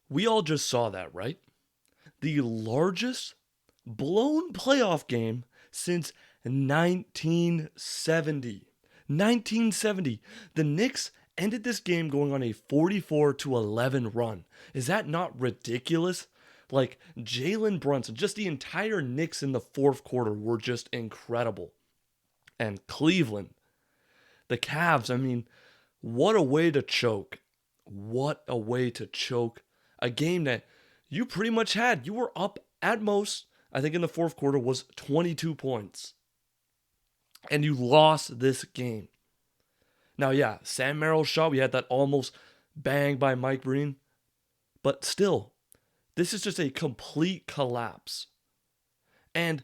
We all just saw that, right? The largest blown playoff game since 1970. 1970. The Knicks ended this game going on a 44-11 run. Is that not ridiculous? Like Jalen Brunson, just the entire Knicks in the fourth quarter were just incredible. And Cleveland, the Cavs, I mean, what a way to choke. What a way to choke a game that you pretty much had. You were up at most, I think in the fourth quarter was 22 points. And you lost this game. Now, yeah, Sam Merrill's shot, we had that almost bang by Mike Breen. But still, this is just a complete collapse. And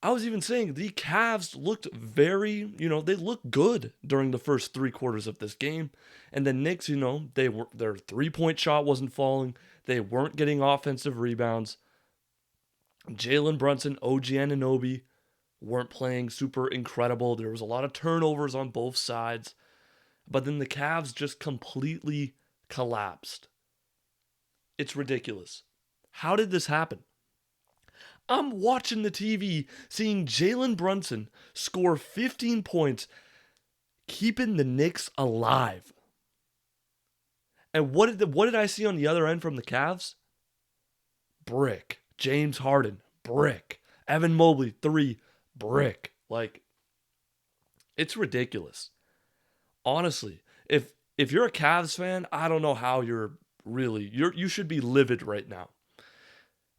I was even saying the Cavs looked they looked good during the first three quarters of this game. And the Knicks, their 3-point shot wasn't falling. They weren't getting offensive rebounds. Jalen Brunson, OG Anunoby weren't playing super incredible. There was a lot of turnovers on both sides. But then the Cavs just completely collapsed. It's ridiculous. How did this happen? I'm watching the TV, seeing Jalen Brunson score 15 points, keeping the Knicks alive. And what did I see on the other end from the Cavs? Brick. James Harden, brick. Evan Mobley, 3, brick. Like, it's ridiculous. Honestly, if you're a Cavs fan, I don't know how you should be livid right now.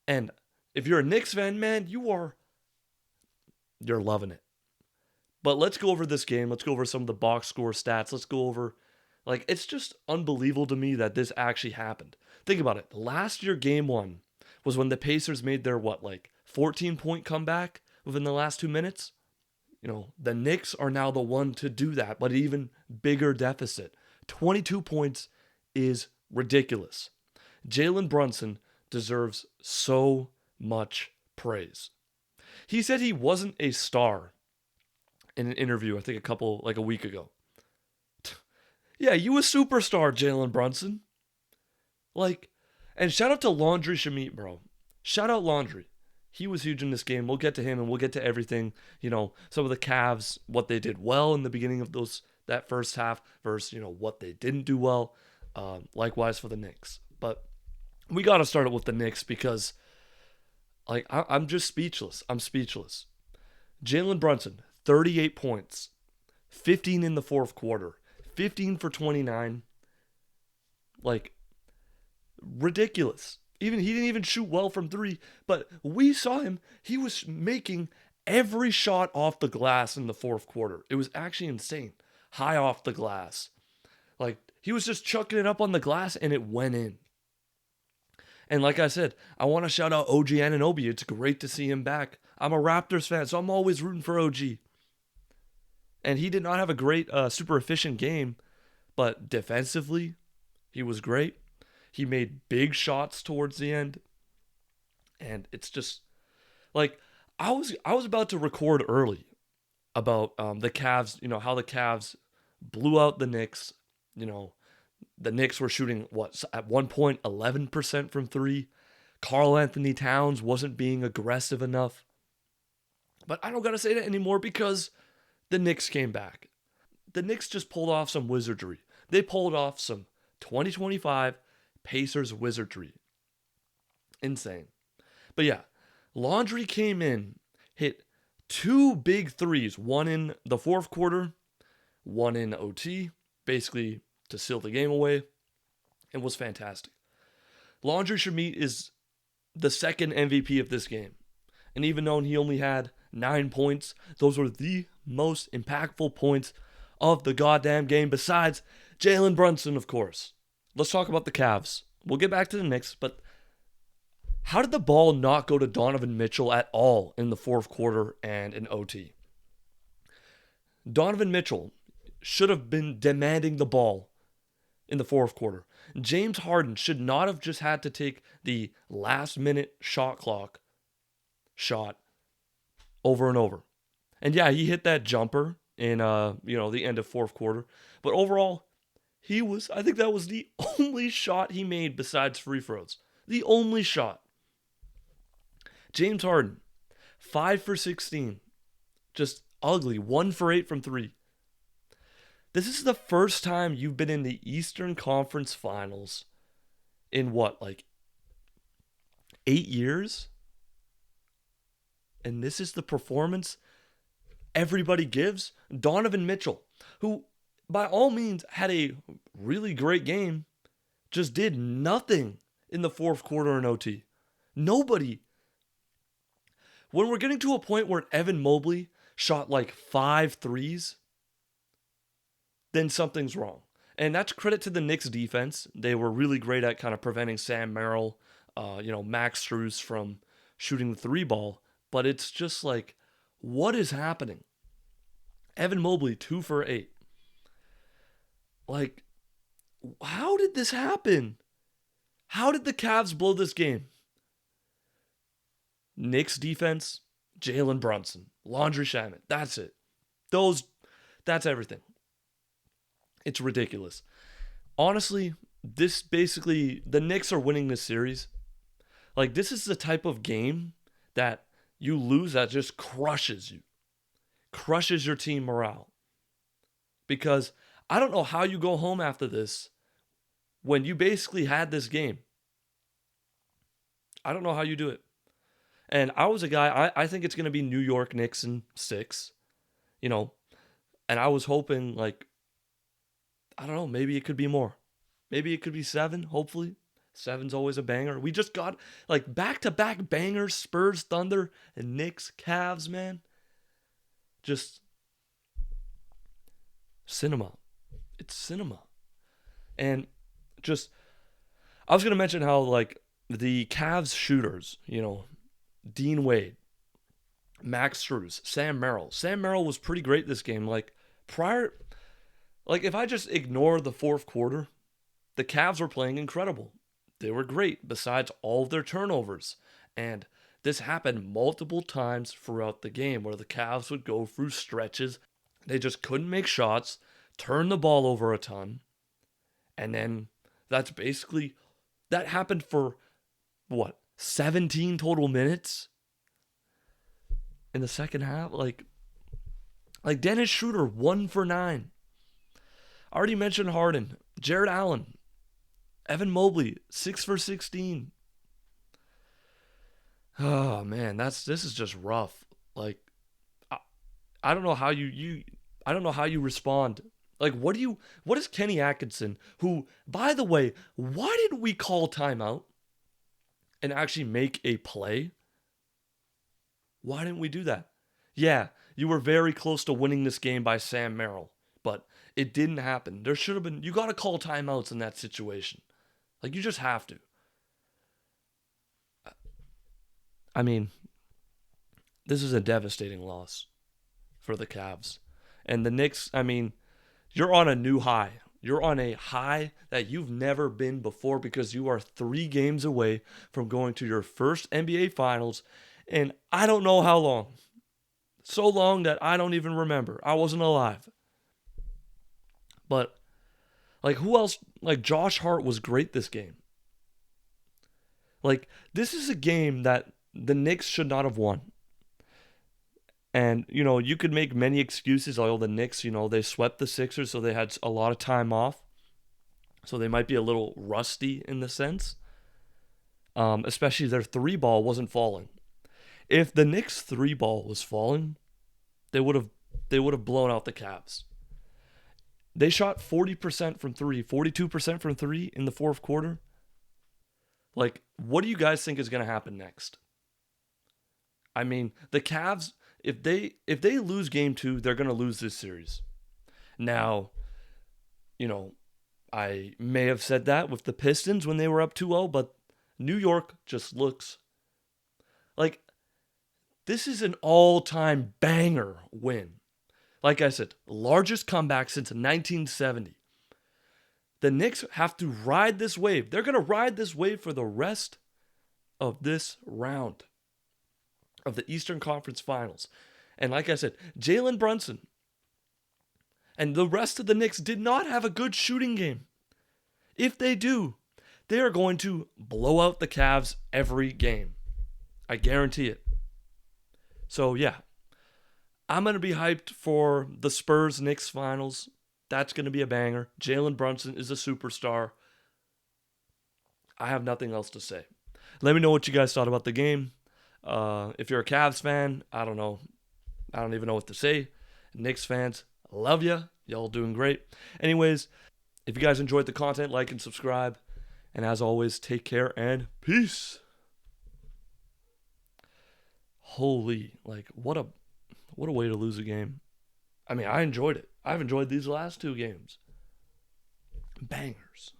And if you're a Knicks fan, man, you're loving it. But let's go over this game. Let's go over some of the box score stats. Let's go over, it's just unbelievable to me that this actually happened. Think about it. Last year, game 1 was when the Pacers made their 14-point comeback within the last 2 minutes. The Knicks are now the one to do that, but even bigger deficit. 22 points is ridiculous. Jalen Brunson deserves so much praise. He said he wasn't a star in an interview, I think a week ago. Yeah, you a superstar, Jalen Brunson. And shout out to Laundry Shamit, bro. Shout out Laundry. He was huge in this game. We'll get to him and we'll get to everything. Some of the Cavs, what they did well in the beginning of that first half versus, what they didn't do well. Likewise for the Knicks. But we got to start it with the Knicks because, I'm just speechless. I'm speechless. Jalen Brunson, 38 points, 15 in the fourth quarter, 15 for 29. Ridiculous. He didn't even shoot well from 3, but we saw him. He was making every shot off the glass in the fourth quarter. It was actually insane. High off the glass. He was just chucking it up on the glass and it went in. And like I said, I want to shout out OG Anunoby. It's great to see him back. I'm a Raptors fan, so I'm always rooting for OG. And he did not have a great, super efficient game, but defensively, he was great. He made big shots towards the end. And it's just I was about to record early about the Cavs, how the Cavs blew out the Knicks. The Knicks were shooting at one point 11% from 3. Karl Anthony Towns wasn't being aggressive enough. But I don't got to say that anymore because the Knicks came back. The Knicks just pulled off some wizardry. They pulled off some 2025 Pacers wizardry. Insane. But yeah, Laundry came in, hit 2 big threes, one in the fourth quarter, one in OT, basically to seal the game away. It was fantastic. Laundry Shamit is the second MVP of this game. And even though he only had 9 points, those were the most impactful points of the goddamn game, besides Jalen Brunson, of course. Let's talk about the Cavs. We'll get back to the Knicks, but how did the ball not go to Donovan Mitchell at all in the fourth quarter and in OT? Donovan Mitchell should have been demanding the ball in the fourth quarter. James Harden should not have just had to take the last minute shot clock shot over and over. And yeah, he hit that jumper in the end of fourth quarter, but overall I think that was the only shot he made besides free throws. The only shot. James Harden, 5 for 16. Just ugly. 1 for 8 from 3. This is the first time you've been in the Eastern Conference Finals in what, like 8 years? And this is the performance everybody gives? Donovan Mitchell, who by all means had a really great game, just did nothing in the fourth quarter in OT. Nobody. When we're getting to a point where Evan Mobley shot like 5 threes, then something's wrong. And that's credit to the Knicks defense. They were really great at kind of preventing Sam Merrill, Max Strus from shooting the 3 ball. But it's just like, what is happening? Evan Mobley, 2 for 8. Like, how did this happen? How did the Cavs blow this game? Knicks defense, Jalen Brunson, Landry Shamet. That's it. That's everything. It's ridiculous. Honestly, the Knicks are winning this series. Like, this is the type of game that you lose that just crushes you. Crushes your team morale. Because I don't know how you go home after this when you basically had this game. I don't know how you do it. And I was a guy, I think it's going to be New York Knicks in 6. And I was hoping, like, I don't know, maybe it could be more. Maybe it could be 7, hopefully. 7's always a banger. We just got, like, back-to-back bangers, Spurs, Thunder, and Knicks, Cavs, man. Just cinema. It's cinema. And just, I was going to mention how, like, the Cavs shooters, Dean Wade, Max Strus, Sam Merrill. Sam Merrill was pretty great this game. Like, if I just ignore the fourth quarter, the Cavs were playing incredible. They were great, besides all of their turnovers. And this happened multiple times throughout the game where the Cavs would go through stretches. They just couldn't make shots, turn the ball over a ton. And then that happened for, 17 total minutes in the second half? Like Dennis Schroeder, 1 for 9. I already mentioned Harden, Jared Allen, Evan Mobley, 6 for 16. Oh man, this is just rough. Like, I don't know how I don't know how you respond. Like, what is Kenny Atkinson, who, by the way, why didn't we call timeout and actually make a play? Why didn't we do that? Yeah, you were very close to winning this game by Sam Merrill, but it didn't happen. There should have been, you got to call timeouts in that situation. Like, you just have to. I mean, this is a devastating loss for the Cavs. And the Knicks, I mean, you're on a new high. You're on a high that you've never been before because you are 3 games away from going to your first NBA Finals. And I don't know how long. So long that I don't even remember. I wasn't alive. But, like, who else? Like, Josh Hart was great this game. Like, this is a game that the Knicks should not have won. And, you could make many excuses. Oh, the Knicks, they swept the Sixers, so they had a lot of time off. So they might be a little rusty in the sense. Especially their 3-ball wasn't falling. If the Knicks 3-ball was falling, they would have blown out the Cavs. They shot 40% from 3, 42% from 3 in the fourth quarter. Like, what do you guys think is going to happen next? I mean, the Cavs, if they lose game 2, they're going to lose this series. Now, I may have said that with the Pistons when they were up 2-0, but New York just looks like this is an all-time banger win. Like I said, largest comeback since 1970. The Knicks have to ride this wave. They're going to ride this wave for the rest of this round of the Eastern Conference Finals. And like I said, Jalen Brunson, And the rest of the Knicks did not have a good shooting game. If they do, they are going to blow out the Cavs every game. I guarantee it. So, yeah, I'm going to be hyped for the Spurs-Knicks finals. That's going to be a banger. Jalen Brunson is a superstar. I have nothing else to say. Let me know what you guys thought about the game. If you're a Cavs fan, I don't know. I don't even know what to say. Knicks fans, I love you. Y'all doing great. Anyways, if you guys enjoyed the content, like and subscribe. And as always, take care and peace. Holy, like, what a way to lose a game. I mean, I enjoyed it. I've enjoyed these last two games. Bangers.